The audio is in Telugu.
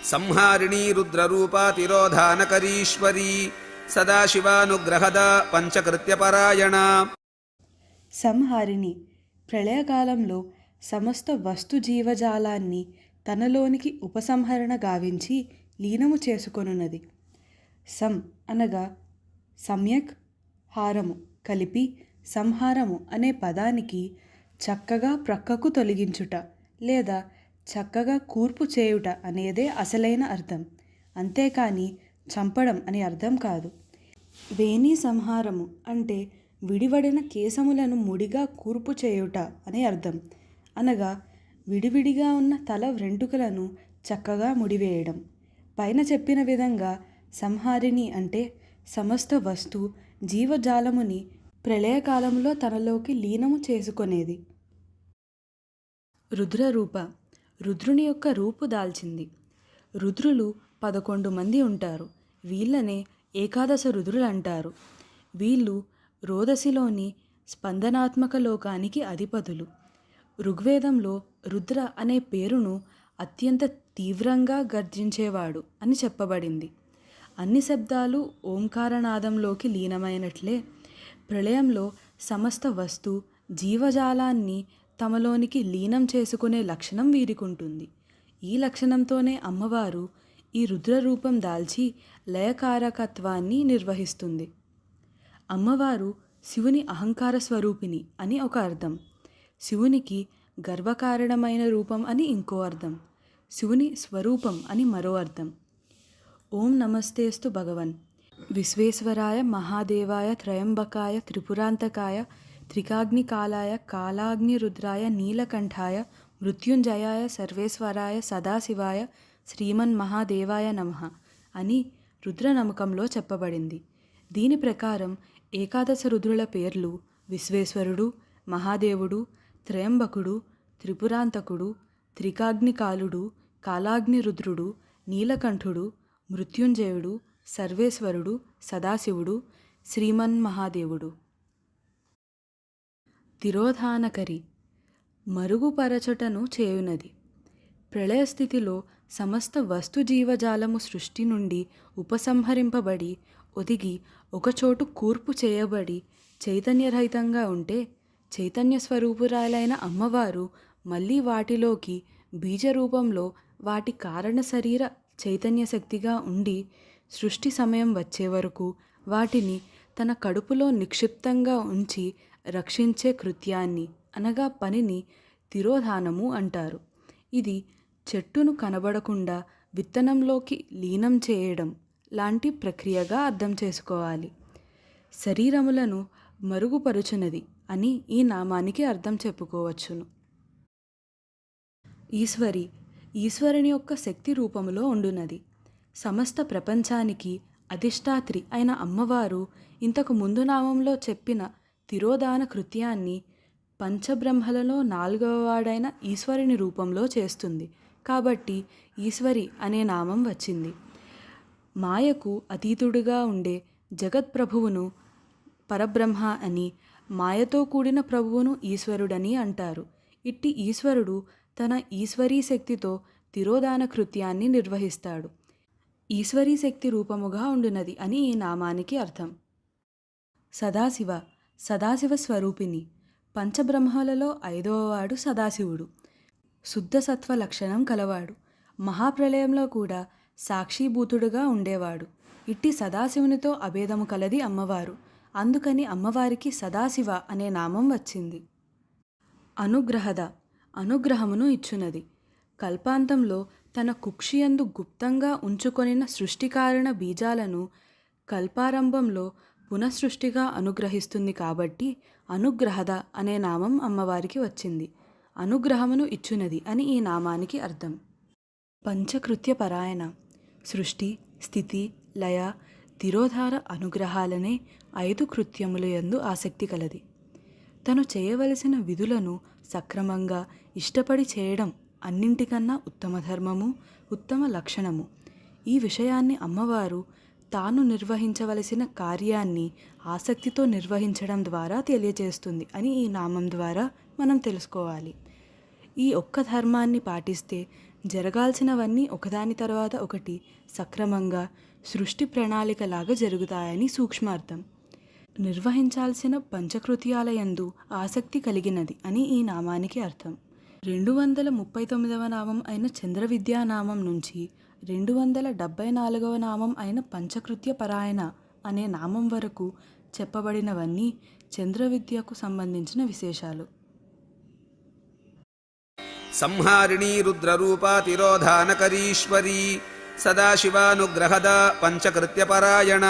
సంహారిణీ రుద్రరూపా తిరోధానకరీశ్వరీ సదాశివానుగ్రహద పంచకృత్యపరాయణ. సంహారిణి ప్రళయకాలంలో సమస్త వస్తు జీవజాలాన్ని తనలోనికి ఉపసంహరణ గావించి లీనము చేసుకొనున్నది. సం అనగా సమ్యక్, హారము కలిపి సంహారము అనే పదానికి చక్కగా ప్రక్కకు తొలగించుట లేదా చక్కగా కూర్పు చేయుట అనేదే అసలైన అర్థం, అంతేకాని చంపడం అని అర్థం కాదు. వేణి సంహారము అంటే విడివడిన కేశములను ముడిగా కూర్పు చేయుట అని అర్థం, అనగా విడివిడిగా ఉన్న తల వెంట్రుకలను చక్కగా ముడివేయడం. పైన చెప్పిన విధంగా సంహారిణి అంటే సమస్త వస్తు జీవజాలముని ప్రళయకాలంలో తనలోకి లీనము చేసుకొనేది. రుద్రరూప రుద్రుని యొక్క రూపు దాల్చింది. రుద్రులు 11 మంది ఉంటారు. వీళ్ళనే ఏకాదశ రుద్రులు అంటారు. వీళ్ళు రోదసిలోని స్పందనాత్మక లోకానికి అధిపతులు. ఋగ్వేదంలో రుద్ర అనే పేరును అత్యంత తీవ్రంగా గర్జించేవాడు అని చెప్పబడింది. అన్ని శబ్దాలు ఓంకారనాదంలోకి లీనమైనట్లే ప్రళయంలో సమస్త వస్తు జీవజాలాన్ని తమలోనికి లీనం చేసుకునే లక్షణం వీరికుంటుంది. ఈ లక్షణంతోనే అమ్మవారు ఈ రుద్రరూపం దాల్చి లయకారకత్వాన్ని నిర్వహిస్తుంది. అమ్మవారు శివుని అహంకార స్వరూపిణి అని ఒక అర్థం, శివునికి గర్వకారణమైన రూపం అని ఇంకో అర్థం, శివుని స్వరూపం అని మరో అర్థం. ఓం నమస్తేస్తు భగవన్ విశ్వేశ్వరాయ మహాదేవాయ త్రయంబకాయ త్రిపురాంతకాయ త్రికాగ్నికాలాయ కాలాగ్నిరుద్రాయ నీలకంఠాయ మృత్యుంజయాయ సర్వేశ్వరాయ సదాశివాయ శ్రీమన్మహాదేవాయ నమః అని రుద్రనమకంలో చెప్పబడింది. దీని ప్రకారం ఏకాదశ రుద్రుల పేర్లు విశ్వేశ్వరుడు, మహాదేవుడు, త్రయంబకుడు, త్రిపురాంతకుడు, త్రికాగ్నికాలుడు, కాలాగ్నిరుద్రుడు, నీలకంఠుడు, మృత్యుంజయుడు, సర్వేశ్వరుడు, సదాశివుడు, శ్రీమన్మహాదేవుడు. తిరోధానకరి మరుగుపరచటను చేయునది. ప్రళయస్థితిలో సమస్త వస్తు జీవజాలము సృష్టి నుండి ఉపసంహరింపబడి ఒదిగి ఒకచోటు కూర్పు చేయబడి చైతన్యరహితంగా ఉంటే చైతన్య స్వరూపురాలైన అమ్మవారు మళ్ళీ వాటిలోకి బీజరూపంలో వాటి కారణ శరీర చైతన్య శక్తిగా ఉండి సృష్టి సమయం వచ్చే వరకు వాటిని తన కడుపులో నిక్షిప్తంగా ఉంచి రక్షించే కృత్యాన్ని అనగా పనిని తిరోధానము అంటారు. ఇది చెట్టును కనబడకుండా విత్తనంలోకి లీనం చేయడం లాంటి ప్రక్రియగా అర్థం చేసుకోవాలి. శరీరములను మరుగుపరుచునది అని ఈ నామానికి అర్థం చెప్పుకోవచ్చును. ఈశ్వరుని యొక్క శక్తి రూపములో ఉండునది. సమస్త ప్రపంచానికి అధిష్టాత్రి అయిన అమ్మవారు ఇంతకు ముందు నామంలో చెప్పిన తిరోధాన కృత్యాన్ని పంచబ్రహ్మలలో 4వ వాడైన ఈశ్వరుని రూపంలో చేస్తుంది. కాబట్టి ఈశ్వరి అనే నామం వచ్చింది. మాయకు అతీతుడుగా ఉండే జగత్ప్రభువును పరబ్రహ్మ అని, మాయతో కూడిన ప్రభువును ఈశ్వరుడని అంటారు. ఇట్టి ఈశ్వరుడు తన ఈశ్వరీ శక్తితో తిరోధాన కృత్యాన్ని నిర్వహిస్తాడు. ఈశ్వరీ శక్తి రూపముగా ఉండునది అని ఈ నామానికి అర్థం. సదాశివ స్వరూపిణి. పంచబ్రహ్మలలో 5వ వాడు సదాశివుడు. శుద్ధ సత్వ లక్షణం కలవాడు. మహాప్రళయంలో కూడా సాక్షిభూతుడుగా ఉండేవాడు. ఇట్టి సదాశివునితో అభేదము కలది అమ్మవారు. అందుకని అమ్మవారికి సదాశివ అనే నామం వచ్చింది. అనుగ్రహమును ఇచ్చునది. కల్పాంతంలో తన కుక్షియందు గుప్తంగా ఉంచుకొనిన సృష్టికారణ బీజాలను కల్పారంభంలో పునఃసృష్టిగా అనుగ్రహిస్తుంది. కాబట్టి అనుగ్రహద అనే నామం అమ్మవారికి వచ్చింది. అనుగ్రహమును ఇచ్చునది అని ఈ నామానికి అర్థం. పంచకృత్య పరాయణ. సృష్టి, స్థితి, లయ, తిరోధార అనుగ్రహాలనే 5 కృత్యముల యందు ఆసక్తి కలది. తను చేయవలసిన విధులను సక్రమంగా ఇష్టపడి చేయడం అన్నింటికన్నా ఉత్తమ ధర్మము, ఉత్తమ లక్షణము. ఈ విషయాన్ని అమ్మవారు తాను నిర్వహించవలసిన కార్యాన్ని ఆసక్తితో నిర్వహించడం ద్వారా తెలియజేస్తుంది అని ఈ నామం ద్వారా మనం తెలుసుకోవాలి. ఈ ఒక్క ధర్మాన్ని పాటిస్తే జరగాల్సినవన్నీ ఒకదాని తర్వాత ఒకటి సక్రమంగా సృష్టి ప్రణాళికలాగా జరుగుతాయని సూక్ష్మార్థం. నిర్వహించాల్సిన పంచకృత్యాలయందు ఆసక్తి కలిగినది అని ఈ నామానికి అర్థం. 239వ నామం అయిన చంద్రవిద్యా నామం నుంచి 274వ నామం అయిన పంచకృత్య పరాయణ అనే నామం వరకు చెప్పబడినవన్నీ చంద్రవిద్యకు సంబంధించిన విశేషాలు. సంహారిణీ రుద్రరూపా తిరోధానకరీశ్వరీ సదాశివానుగ్రహదా పంచకృత్యపరాయణ.